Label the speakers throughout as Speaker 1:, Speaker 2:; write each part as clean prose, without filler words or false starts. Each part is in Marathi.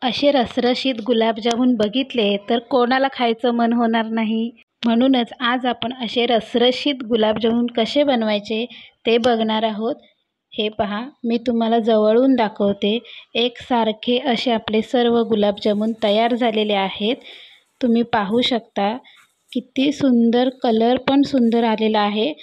Speaker 1: असे रसरशीत गुलाबजामुन बघितले तर कोणाला खायचं मन होणार नाही. म्हणूनच आज आपण असे रसरशीत गुलाबजामुन कसे बनवायचे ते बघणार आहोत. हे पहा, मी तुम्हाला जवळून दाखवते. एकसारखे असे आपले सर्व गुलाबजामुन तयार झालेले आहेत. तुम्ही पाहू शकता किती सुंदर कलर पण सुंदर आलेला आहे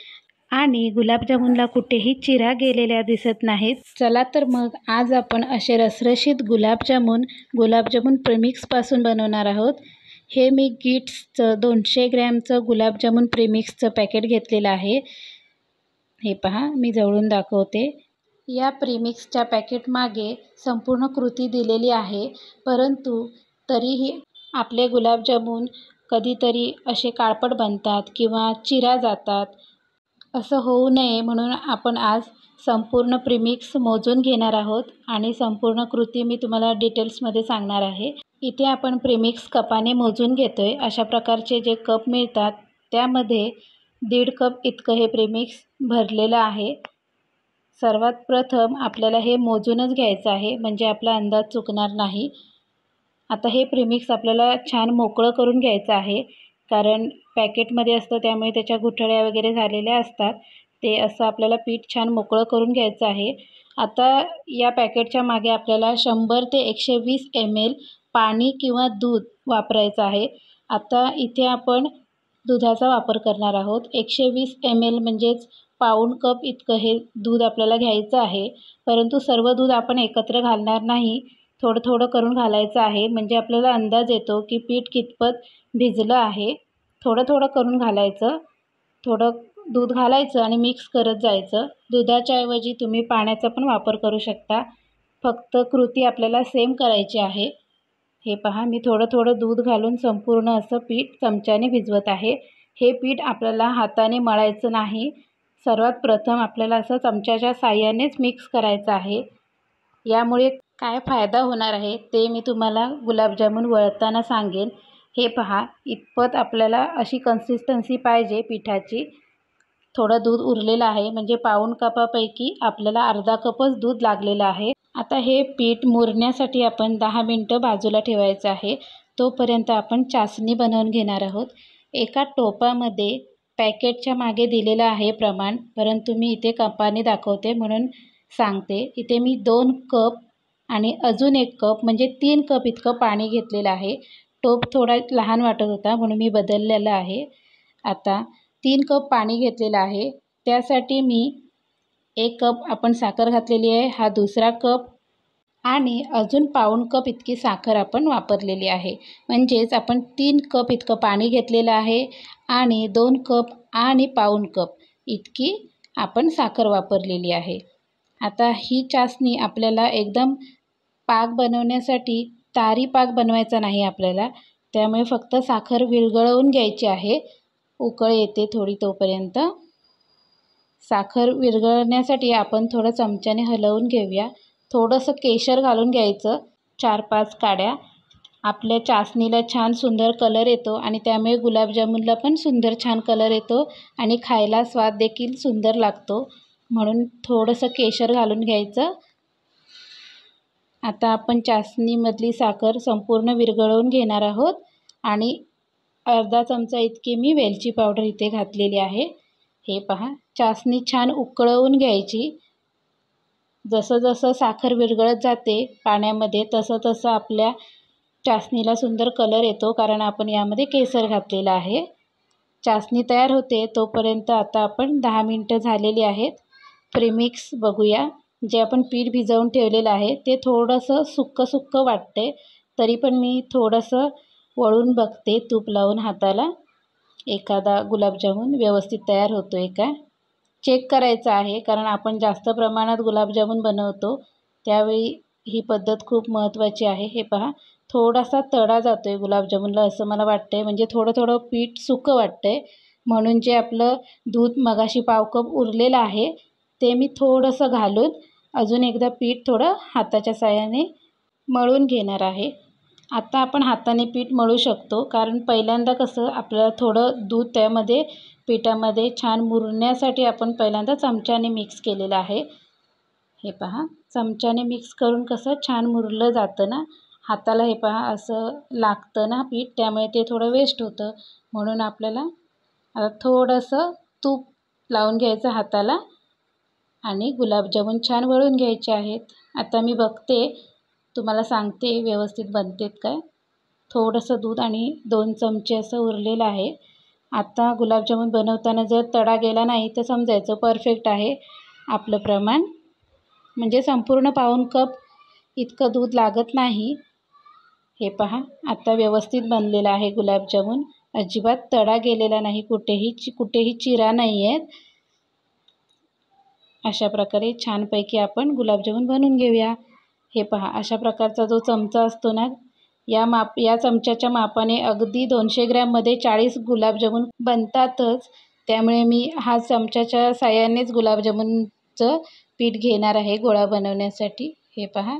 Speaker 1: आणि गुलाबजामुनला कुठेही चिरा गेलेल्या दिसत नाहीत. चला तर मग आज आपण असे रसरशीत गुलाबजामुन प्रेमिक्सपासून बनवणार आहोत. हे मी गिट्सचं 200 ग्रॅमचं गुलाबजामुन प्रेमिक्सचं पॅकेट घेतलेलं आहे. हे पहा, मी जवळून दाखवते. या प्रेमिक्सच्या पॅकेटमागे संपूर्ण कृती दिलेली आहे, परंतु तरीही आपले गुलाबजामुन कधीतरी असे काळपट बनतात किंवा चिरा जातात. असं होऊ नये म्हणून आपण आज संपूर्ण प्रीमिक्स मोजून घेणार आहोत आणि संपूर्ण कृती मी तुम्हाला डिटेल्समध्ये सांगणार आहे. इथे आपण प्रीमिक्स कपाने मोजून घेतोय. अशा प्रकारचे जे कप मिळतात त्यामध्ये 1.5 कप इतकं हे प्रीमिक्स भरलेलं आहे. सर्वात प्रथम आपल्याला हे मोजूनच घ्यायचं आहे, म्हणजे आपला अंदाज चुकणार नाही. आता हे प्रीमिक्स आपल्याला छान मोकळं करून घ्यायचं आहे, कारण पॅकेटमध्ये असतं त्यामुळे त्याच्या गुठळ्या वगैरे झालेल्या असतात. ते असं आपल्याला पीठ छान मोकळं करून घ्यायचं आहे. आता या पॅकेटच्या मागे आपल्याला 100 ते 120 ml पाणी किंवा दूध वापरायचं आहे. आता इथे आपण दुधाचा वापर करणार आहोत. 120 ml म्हणजेच पाऊण कप इतकं हे दूध आपल्याला घ्यायचं आहे, परंतु सर्व दूध आपण एकत्र घालणार नाही. थोडं थोडं करून घालायचं आहे, म्हणजे आपल्याला अंदाज येतो की पीठ कितपत भिजलं आहे. थोडं थोडं करून घालायचं. थोडं दूध घालायचं आणि मिक्स करत जायचं. दुधाच्या ऐवजी तुम्ही पाण्याचा पण वापर करू शकता. फक्त कृती आपल्याला सेम करायची आहे. हे पहा, मी थोडं थोडं दूध घालून संपूर्ण असं पीठ चमच्याने भिजवत आहे. हे पीठ आपल्याला हाताने मळायचं नाही. सर्वात प्रथम आपल्याला असं चमच्याच्या साहाय्यानेच मिक्स करायचं आहे. यामुळे काय फायदा होणार आहे ते मी तुम्हाला गुलाबजामुन वळताना सांगेन. हे पहा, इतपत आपल्याला अशी कन्सिस्टन्सी पाहिजे पिठाची. थोडं दूध उरलेलं आहे, म्हणजे पाऊण कपापैकी आपल्याला अर्धा कपच दूध लागलेलं आहे. आता हे पीठ मुरण्यासाठी आपण 10 मिनटं बाजूला ठेवायचं आहे. तोपर्यंत आपण चासणी बनवून घेणार आहोत. एका टोपामध्ये पॅकेटच्या मागे दिलेलं आहे प्रमाण, परंतु मी इथे कपाने दाखवते म्हणून सांगते. इथे मी 2 कप आणि अजून 1 कप म्हणजे 3 कप इतकं पाणी घेतलेलं आहे. टोप थोडा लहान वाटत होता म्हणून मी बदललेला आहे. आता 3 कप पाणी घेतलेलं आहे. त्यासाठी मी 1 कप आपण साखर घातलेली आहे, हा दुसरा कप आणि अजून पाऊण कप इतकी साखर आपण वापरलेली आहे. म्हणजेच आपण 3 कप इतकं पाणी घेतलेलं आहे आणि 2 कप आणि पाऊण कप इतकी आपण साखर वापरलेली आहे. आता ही चासणी आपल्याला एकदम पाक बनवण्यासाठी तारी पाक बनवायचा नाही आपल्याला, त्यामुळे फक्त साखर विरघळवून घ्यायची आहे. उकळ येते थोडी तोपर्यंत. साखर विरघळण्यासाठी आपण थोडं चमच्याने हलवून घेऊया. थोडंसं केशर घालून घ्यायचं, 4-5 काड्या. आपल्या चासणीला छान सुंदर कलर येतो आणि त्यामुळे गुलाबजामुनला पण सुंदर छान कलर येतो आणि खायला स्वाद देखील सुंदर लागतो, म्हणून थोडंसं केशर घालून घ्यायचं. आता आपण चासणीमधली साखर संपूर्ण विरघळवून घेणार आहोत आणि अर्धा चमचा इतकी मी वेलची पावडर इथे घातलेली आहे. हे पहा, चासणी छान उकळवून घ्यायची. जसं जसं साखर विरघळत जाते पाण्यामध्ये तसं तसं आपल्या चासणीला सुंदर कलर येतो, कारण आपण यामध्ये केशर घातलेलं आहे. चासणी तयार होते तोपर्यंत आता आपण 10 मिनटं झालेली आहेत. प्रीमिक्स बघूया. जे आपण पीठ भिजवून ठेवलेलं आहे ते थोडंसं सुक्कं सुक्कं वाटते, तरी पण मी थोडंसं वळून बघते तूप लावून हाताला. एखादा गुलाबजामुन व्यवस्थित तयार होतो आहे का चेक करायचं आहे, कारण आपण जास्त प्रमाणात गुलाबजामुन बनवतो त्यावेळी ही पद्धत खूप महत्त्वाची आहे. हे पहा, थोडासा तडा जातो आहे गुलाबजामुनला असं मला वाटतं आहे, म्हणजे थोडं थोडं पीठ सुकं वाटतं आहे. म्हणून जे आपलं दूध मगाशी पाव कप उरलेलं आहे ते मी थोडंसं घालून अजून एकदा पीठ थोडं हाताच्या साहाय्याने मळून घेणार आहे. आता आपण हाताने पीठ मळू शकतो, कारण पहिल्यांदा कसं आपल्याला थोडं दूध त्यामध्ये पिठामध्ये छान मुरण्यासाठी आपण पहिल्यांदा चमच्याने मिक्स केलेलं आहे. हे पहा, चमच्याने मिक्स करून कसं छान मुरलं जातं ना. हाताला हे पहा असं लागतं ना पीठ, त्यामुळे ते थोडं वेस्ट होतं. म्हणून आपल्याला आता थोडंसं तूप लावून घ्यायचं हाताला आणि गुलाबजामुन छान वळून घ्यायचे आहेत. आता मी बघते, तुम्हाला सांगते व्यवस्थित बनतेत काय. थोडंसं दूध आणि 2 चमचे असं उरलेलं आहे. आता गुलाबजामुन बनवताना जर तडा गेला नाही तर समजायचं परफेक्ट आहे आपलं प्रमाण. म्हणजे संपूर्ण पाऊण कप इतकं दूध लागत नाही. हे पहा आता व्यवस्थित बनलेलं आहे गुलाबजामुन. अजिबात तडा गेलेला नाही, कुठेही चिरा नाही आहेत. अशा प्रकारे छानपैकी आपण गुलाबजामुन बनवून घेऊया. हे पहा अशा प्रकारचा जो चमचा असतो ना, या चमच्याच्या मापाने अगदी 200 ग्रॅममध्ये 40 गुलाबजामुन बनतातच. त्यामुळे मी हा चमच्याच्या साहाय्यानेच गुलाबजामुनचं पीठ घेणार आहे गोळा बनवण्यासाठी. हे पहा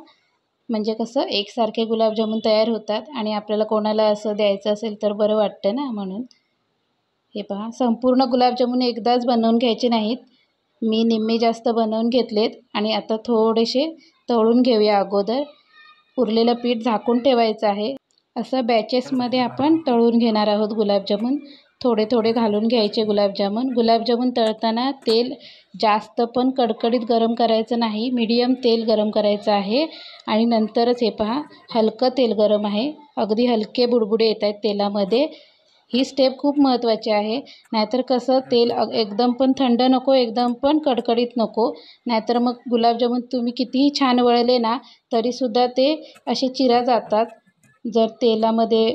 Speaker 1: म्हणजे कसं एकसारखे गुलाबजामुन तयार होतात आणि आपल्याला कोणाला असं द्यायचं असेल तर बरं वाटतं ना, म्हणून. हे पहा संपूर्ण गुलाबजामुन एकदाच बनवून घ्यायचे नाहीत. मी निम्मे जास्त बनवून घेतलेत आणि आता थोडेसे तळून घेऊया अगोदर. उरलेलं पीठ झाकून ठेवायचं आहे. असं बॅचेसमध्ये आपण तळून घेणार आहोत गुलाबजामुन. थोडे थोडे घालून घ्यायचे गुलाबजामुन. गुलाबजामुन तळताना तेल जास्त पण कडकडीत गरम करायचं नाही, मीडियम तेल गरम करायचं आहे. आणि नंतरच हे पहा हलकं तेल गरम आहे, अगदी हलके बुडबुडे येत आहेत तेलामध्ये. ही स्टेप खूप महत्त्वाची आहे. नाहीतर कसं तेल एकदम पण थंड नको, एकदम पण कडकडीत नको. नाहीतर मग गुलाबजामुन तुम्ही कितीही छान वळले ना तरीसुद्धा ते असे चिरा जातात जर तेलामध्ये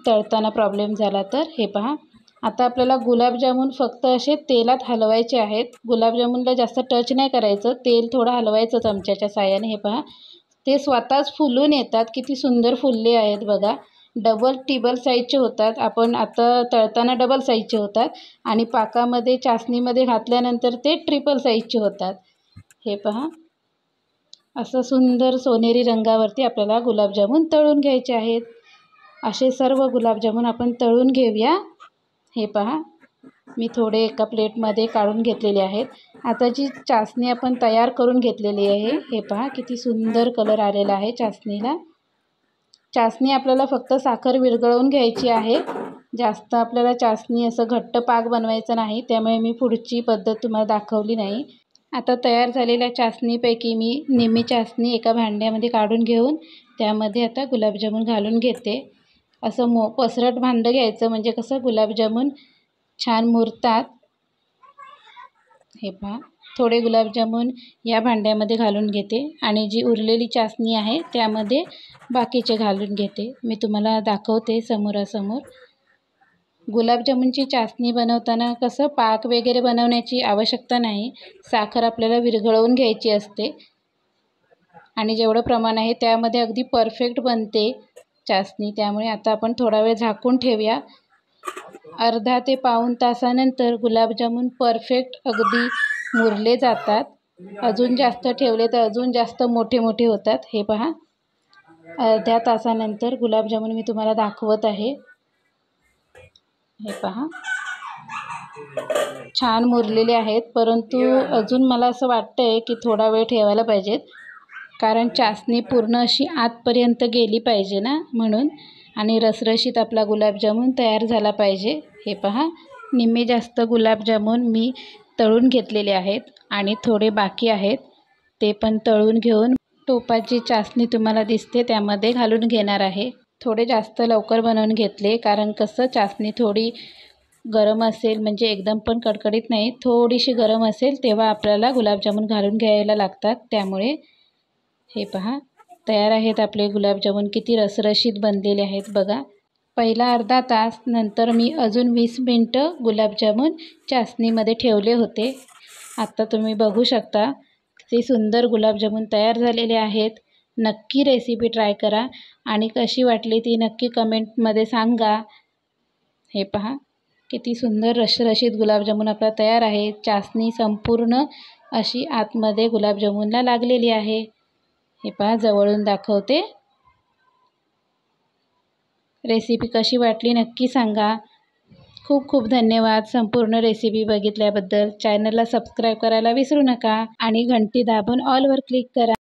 Speaker 1: तळताना प्रॉब्लेम झाला तर. हे पहा आता आपल्याला गुलाबजामुन फक्त असे तेलात हलवायचे आहेत. गुलाबजामुनला जास्त टच नाही करायचं, तेल थोडं हलवायचं चमच्याच्या साहाय्याने. हे पहा ते स्वतःच फुलून येतात. किती सुंदर फुलले आहेत बघा. डबल टिबल साईजचे होतात. आपण आता तळताना डबल साईजचे होतात आणि पाकामध्ये चासणीमध्ये घातल्यानंतर ते ट्रिपल साईजचे होतात. हे पहा असं सुंदर सोनेरी रंगावरती आपल्याला गुलाबजामुन तळून घ्यायचे आहेत. असे सर्व गुलाबजामुन आपण तळून घेऊया. हे पहा मी थोडे एका प्लेटमध्ये काढून घेतलेले आहेत. आता जी चासणी आपण तयार करून घेतलेली आहे, हे पहा किती सुंदर कलर आलेला आहे चासणीला. चासणी आपल्याला फक्त साखर विरघळवून घ्यायची आहे. जास्त आपल्याला चासणी असं घट्ट पाक बनवायचं नाही, त्यामुळे मी पुढची पद्धत तुम्हाला दाखवली नाही. आता तयार झालेल्या चासणीपैकी मी निम्मी चासणी एका भांड्यामध्ये काढून घेऊन त्यामध्ये आता गुलाबजामुन घालून घेते. असं पसरट भांडं घ्यायचं, म्हणजे कसं गुलाबजामुन छान मुरतात. हे पहा थोडे गुलाबजामुन या भांड्यामध्ये घालून घेते आणि जी उरलेली चासणी आहे त्यामध्ये बाकीचे घालून घेते. मी तुम्हाला दाखवते समोरासमोर. गुलाबजामुनची चासणी बनवताना कसं पाक वगैरे बनवण्याची आवश्यकता नाही. साखर आपल्याला विरघळवून घ्यायची असते आणि जेवढं प्रमाण आहे त्यामध्ये अगदी परफेक्ट बनते चासणी. त्यामुळे आता आपण थोडा वेळ झाकून ठेवूया. अर्धा ते पाऊण तासानंतर गुलाबजामुन परफेक्ट अगदी मुरले जातात. अजून जास्त ठेवले तर अजून जास्त मोठे मोठे होतात. हे पहा अर्ध्या तासानंतर गुलाबजामुन मी तुम्हाला दाखवत आहे. हे पहा छान मुरलेले आहेत, परंतु अजून मला असं वाटतंय की थोडा वेळ ठेवायला पाहिजेत, कारण चासणी पूर्ण अशी आतपर्यंत गेली पाहिजे ना, म्हणून. आणि रसरशीत आपला गुलाबजामुन तयार झाला पाहिजे. हे पहा निम्मे जास्त गुलाबजामुन मी तळून घेतलेले आहेत आणि थोडे बाकी आहेत, ते पण तळून घेऊन टोपाची चासणी तुम्हाला दिसते त्यामध्ये घालून घेणार आहे. थोडे जास्त लवकर बनवून घेतले, कारण कसं चासणी थोडी गरम असेल, म्हणजे एकदम पण कडकडीत नाही, थोडीशी गरम असेल तेव्हा आपल्याला गुलाबजामुन घालून घ्यायला लागतात. त्यामुळे हे पहा तयार आहेत आपले गुलाबजामुन. किती रसरशीत बनलेले आहेत बघा. पहिला अर्धा तास नंतर मी अजून 20 मिनटं गुलाबजामुन चासणीमध्ये ठेवले होते. आत्ता तुम्ही बघू शकता किती सुंदर गुलाबजामुन तयार झालेले आहेत. नक्की रेसिपी ट्राय करा आणि कशी वाटली ती नक्की कमेंटमध्ये सांगा. हे पहा किती सुंदर रसरशीत गुलाबजामुन आपला तयार आहे. चासणी संपूर्ण अशी आतमध्ये गुलाबजामुनला लागलेली आहे. हे पहा जवळून दाखवते. रेसिपी कशी वाटली नक्की सांगा. खूप खूप धन्यवाद संपूर्ण रेसिपी बघितल्याबद्दल. चॅनलला सबस्क्राईब करायला विसरू नका आणि घंटी दाबून ऑलवर क्लिक करा.